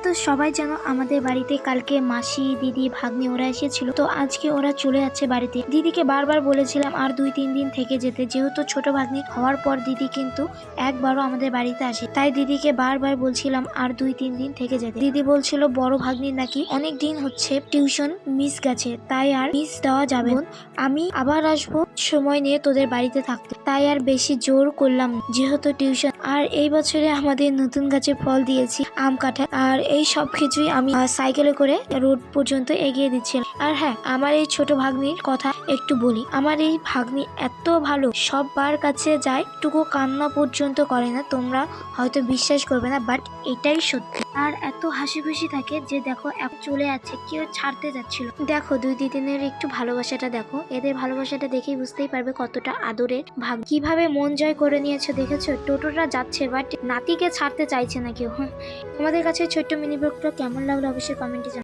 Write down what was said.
তো সবাই জানো আমাদের বাড়িতে কালকে মাসি দিদি ভাগ্নি ওরা এসেছিল, তো আজকে ওরা চলে যাচ্ছে বাড়িতে। দিদিকে বারবার বলেছিলাম আর 2-3 দিন থেকে যেতে, যেহেতু ছোট ভাগ্নি হওয়ার পর দিদি কিন্তু একবারও আমাদের বাড়িতে আসে, তাই দিদিকে বারবার বলছিলাম আর 2-3 দিন থেকে যেতে। দিদি বলছিল বড় ভাগ্নির নাকি অনেক দিন হচ্ছে টিউশন মিস গেছে, তাই আর মিস দেওয়া যাবে না। আমি আবার আসবো সময় নিয়ে তোদের বাড়িতে থাকতে, তাই আর বেশি জোর করলাম যেহেতু টিউশন। আর এই বছরে আমাদের নতুন গাছে ফল দিয়েছি, আম কাঁঠাল, আর এই সব কিছুই আমি সাইকেলে করে রোড পর্যন্ত এগিয়ে দিচ্ছিলাম। আর হ্যাঁ, আমার এই ছোট ভাগ্নির কথা একটু বলি। আমার এই ভাগ্নি এত ভালো, সবার কাছে যায়, টুকু কান্না পর্যন্ত করে না। তোমরা হয়তো বিশ্বাস করবে না, বাট এটাই সত্যি। আর এত হাসি খুশি থাকে যে দেখো এখন চলে যাচ্ছে, কেউ ছাড়তে যাচ্ছিল। দেখো দুই দিদিনের একটু ভালোবাসাটা দেখো, এদের ভালোবাসাটা দেখেই বুঝতেই পারবে কতটা আদরের ভাগ। কিভাবে মন জয় করে নিয়েছে দেখেছো। টোটোটা যাচ্ছে বাট নাতিকে ছাড়তে চাইছে না কেউ। আমাদের কাছে ছোট্ট মিনি ব্লগটা কেমন লাগলো অবশ্যই কমেন্টে জানাও।